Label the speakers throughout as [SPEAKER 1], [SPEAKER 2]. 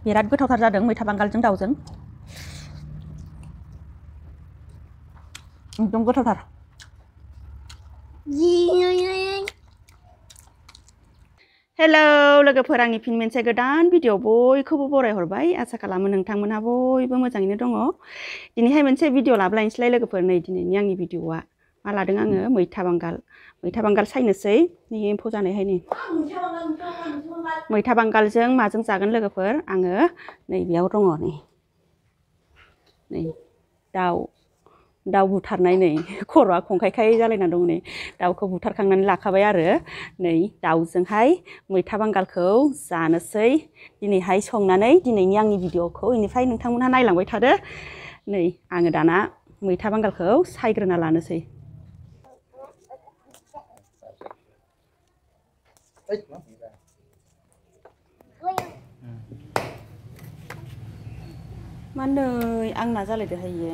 [SPEAKER 1] बिराद गोथावथार जादों मैथा बांगालजों दाउजों एकदम गोथावथार हेलौ लोगोफोर आंनि फिन मोनसे गोदान भिडिअ बयखौबो बरायहरबाय आसा खालामो नोंथांमोनहा बयबो मोजाङैनो दङ दिनैहाय मोनसे भिडिअ लाबोलायनोसैलाय लोगोफोर नै दिनैनि आंनि भिडिअआ मा लादों आङो मैथा बांगाल सायनोसै नै एम्फौ जानायहाय नै मैथा बांगालजों माजों जागोन लोगोफोर आङो नै बेयाव दङ नै दाउ बुथारनाय नै खर'आ खंखायखाय जालायना दं नै दाउखौ बुथारखांनानै लाखाबाय आरो नै दाउजोंहाय मैथा बांगालखौ जानोसै दिनैहाय संनानै दिनैनि आंनि भिडिअखौ इनिफ्राय नोंथांमोनहा नायलांबाय थादो नै आङो दाना मैथा बांगालखौ सायग्रोना लानोसै मा नै आंना जालायदोहाय इयो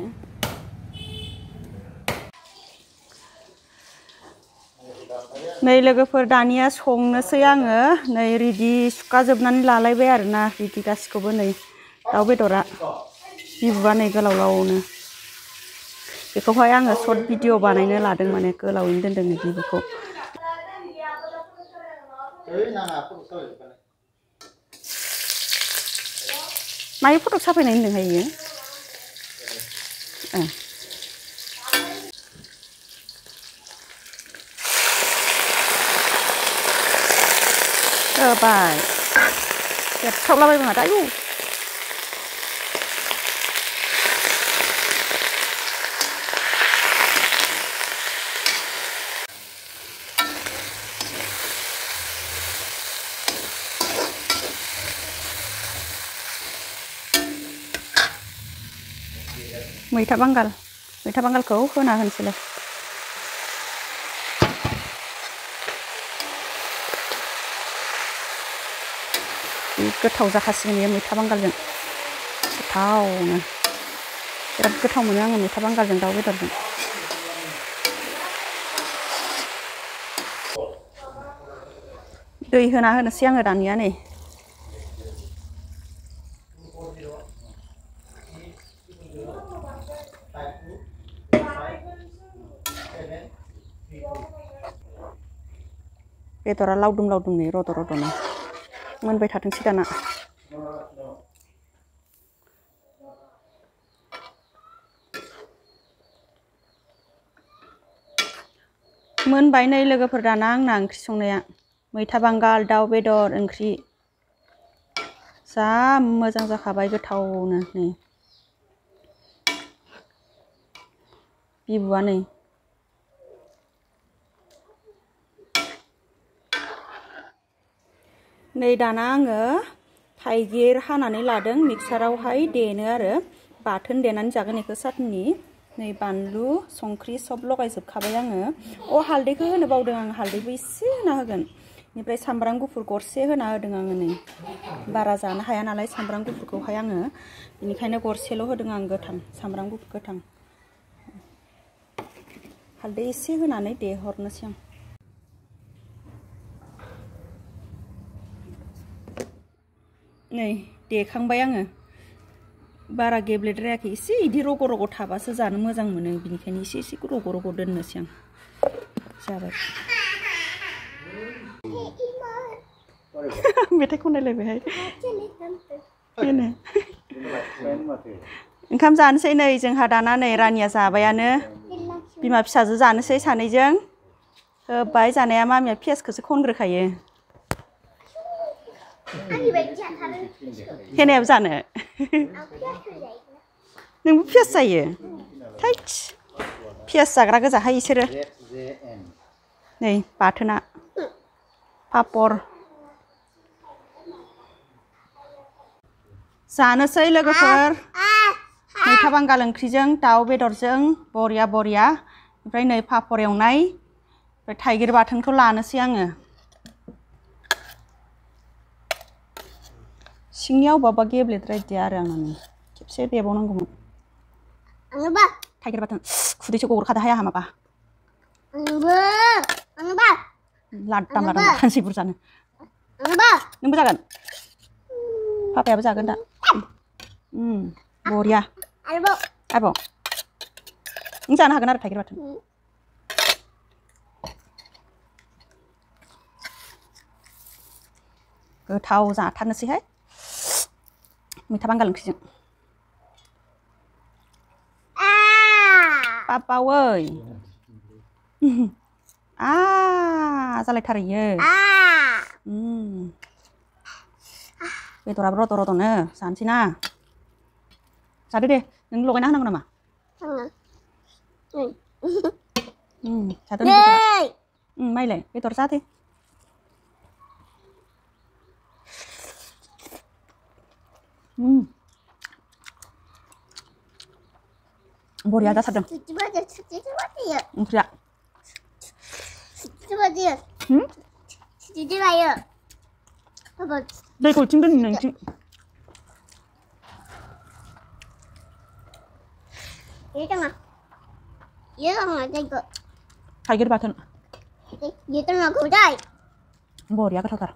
[SPEAKER 1] नै लोगोफोर दानिया संनोसै आङो नै रेडि सुखाजोबनानै लालायबाय आरोना रेडि गासिखौबो नै दाउ बेदरा बिबुआ नै गोलाव लावनो बेखौहाय आङो सर्ट भिडिअ बानायनो लादों माने गोलावैनो दोनदों नै बिबुखौ मायो फटक साफायनाय होनदोंहाय इयो होबाय खेबथाबलाबायबा माथो आयौ मैथा बांगालखौ होना होनसैलाय गोथाव जाखासिगोन बेयो मैथा बांगालजों गोथावनो बिराद गोथाव मोनो आङो मैथा बांगालजों दाउ बेदरजों दै होना होनोसै आङो दानिया नै बेदरा लावदुम नै रद' मोनबाय थाथोंसै दाना मोनबाय नै लोगोफोर दाना आंना ओंख्रि संनाया मैथा बांगाल दाउ बेदर ओंख्रि जा मोजां जाखाबाय गोथावनो नै बिबुआ नै नै दाना आङो थाइगिर हानानै लादों मिक्सारावहाय देनो आरो बाथोन देनानै जागोन बेखौ सातनि नै बानलु संख्रि सब लगायजोबखाबाय आङो हालदैखौ होनो बावदों आं हालदैबो एसे होना होगोन बेनिफ्राय सामब्राम गुफुर गरसे होना होदों आङो नै बारा जानो हाया नालाय सामब्राम गुफुरखौहाय आङो बेनिखायनो गरसेल' होदों आं गोथां सामब्राम गुफुर गोथां हालदै एसे होनानै देहरनोसै आं नै देखांबाय आङो बारा गेब्लेद्रायाखै एसे इदि रग' थाबासो जानो मोजां मोनो बिनिखायनो एसे रग' दोननोसै आं जाबाय मेथाइ खनलायलायबायहाय ओंखाम जानोसै नै जोंहा दाना नै रानिया जाबायानो बिमा फिसाजो जानोसै सानैजों होबाय जानाया मामिया पियासखौसो खनग्रोखायो हेनायाबो जानो नोंबो पियास जायो थैस पियास जाग्रा गोजाहाय इसोरो नै बाथोना पापर जानोसै लोगोफोर मैथा बांगाल ओंख्रिजों दाउ बेदरजों बरिया ओमफ्राय नै पापर एवनाय ओमफ्राय थाइगिर बाथोनखौ लानोसै आङो सिंनिया अबा गेब्लेद्रायदिया आरो आङो खेबसे देबावनांगौमोन थाइगिर बाथोन खुदैसो गगरखादोहाय आंहा माबा लाद्दाम जानोसै बुरजानो नोंबो जागोन 파파야बो जागोन दा बरिया आरोबाव नों जानो हागोन आरो थाइगिर बाथोन गोथाव जाथारनोसैहाय मैथा बांगाल ओंख्रिजों पापावै जालायथारैयो बेदराबो रद' रद'नो जानोसै ना जादो दे नों लगायना होनांगौ नामा जादो नों बेदरा माइलाय बेदर जादो बरिया जाथारदों ओंख्रिया दैखौ इथिं दोन नोंथिं थाइगिर बाथोन बरिया गोथावथार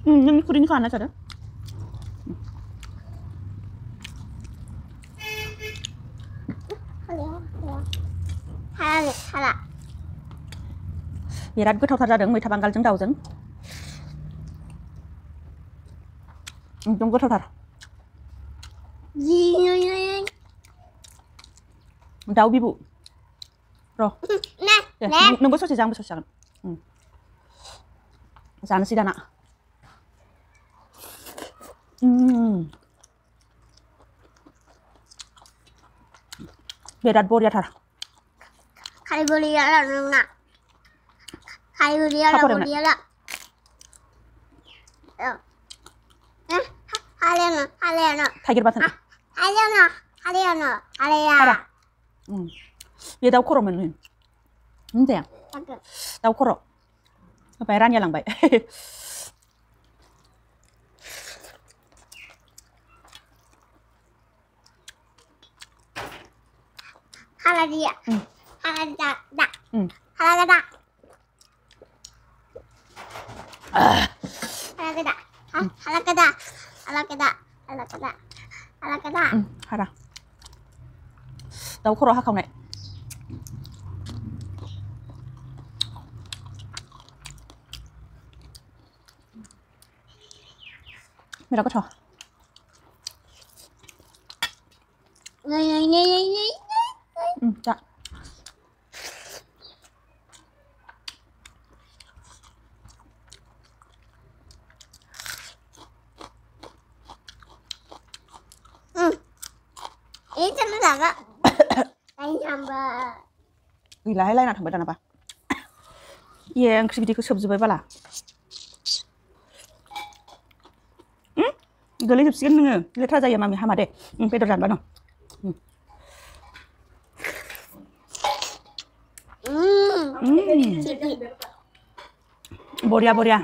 [SPEAKER 1] नोंनि खुरैनिखौ हाना जादो बिराद गोथावथार जादों मैथा बांगालजों दाउजों एकदम गोथावथार दाउ बिबु र' नोंबो ससे जा आंबो ससे जागोन जानोसै दाना बिराद बरियाथार थाइगिर बाथोन बे दाउ खर' मोनो जाया दाउ खर' ओमफ्राय रानिया लांबाय हारा दाउ खर' हाखावनाय बिराद गोथाव जा गैलाहाय लायना थांबाय दानाबा ए ओंख्रि बिदिखौ सोबजोब्बाय बाला गोलैजोबसिगोन नोङो लेथ्रा जायो मामि हामा दे बेदर जानोबा दं बरिया बरिया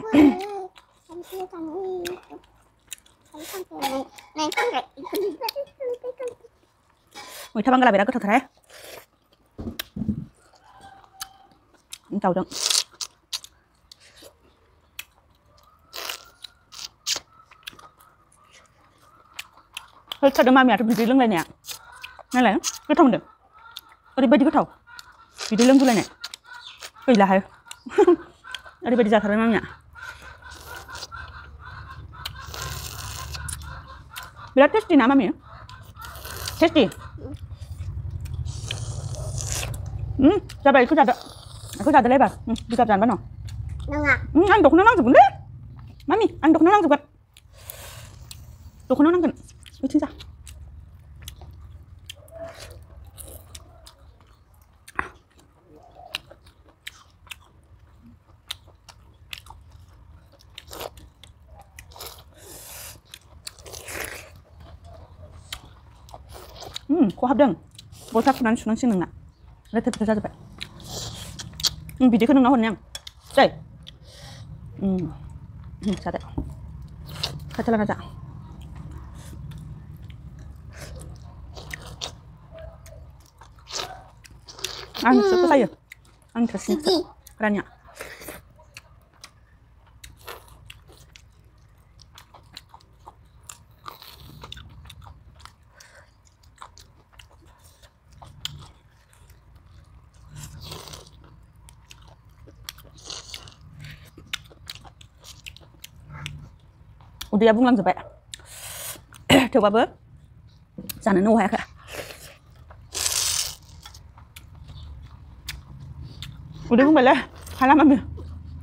[SPEAKER 1] मैथा बांगाला बिराद गोथावथार दाउजों होथारदों मामियाथ' बिदै लोंलायनाया नालाय गोथाव मोनदों ओरैबायदि गोथाव बिदै लोंगुलायनाय गैलाहाय ओरैबायदि जाथारबाय मामिया बिराद टेस्टि ना मामि टेस्टि जाबाय बेखौ जादोलाय एबार बिगाब जानोबा न' आं दख'ना नांजोबगोन दे मामि आं दख'ना नांजोबगोन दख'ना नांगोन बिथिं जा खहाबदों गस्ला खुनानै सुनांसिगोन नोंना लेथेर फेथेर जाजोब्बाय बिदैखौ नोंनाव हरनि आं दै जादो Katalan aja. Suka saya. Tersingkir. Kerannya. Udah ya bung sampai. Coba ber. Sana nuh ya kak. Udah bung balik. Halam ambil.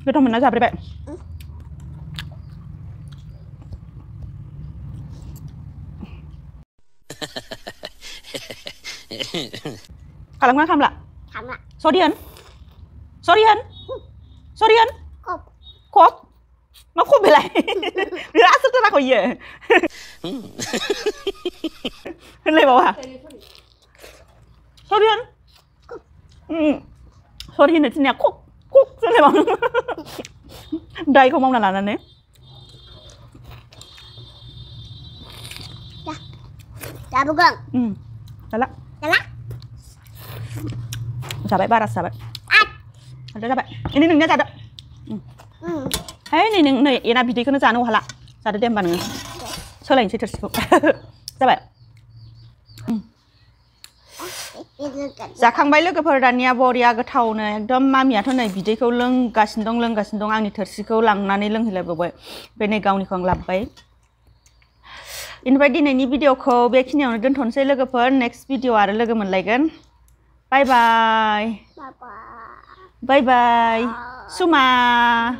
[SPEAKER 1] Kita mana sampai baik. Kalau nggak kamu lah. Sodian. Kop. Mà không bị lại đã sức ra khỏi giờ lên bảo à sorry này nè khúc lên bảo đây không mong là nè
[SPEAKER 2] Dạ bukan.
[SPEAKER 1] Salah. Sabar baras sabar. Ada sabar. Ini nengnya ada. Hei, này ina bị cái nó ra nó hả lạ, ra được đem bàn nữa, sơ lạnh sẽ thật sự, sao vậy? Dạ khang bay lướt cái phần đàn nhà boria cái thầu này, đâm ma mía thôi này bị cái lưng gà xin đông ăn thì thật sự câu lằng nani lưng thì lại bởi bên này gạo này còn làm bay. Invite này video ko bé khi nào nó đơn thuần sẽ lướt cái phần next video à lướt cái mình lại gần, bye bye, Suma.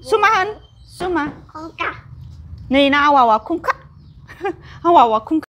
[SPEAKER 1] Suma Này na awawa kung ka. Awawa kung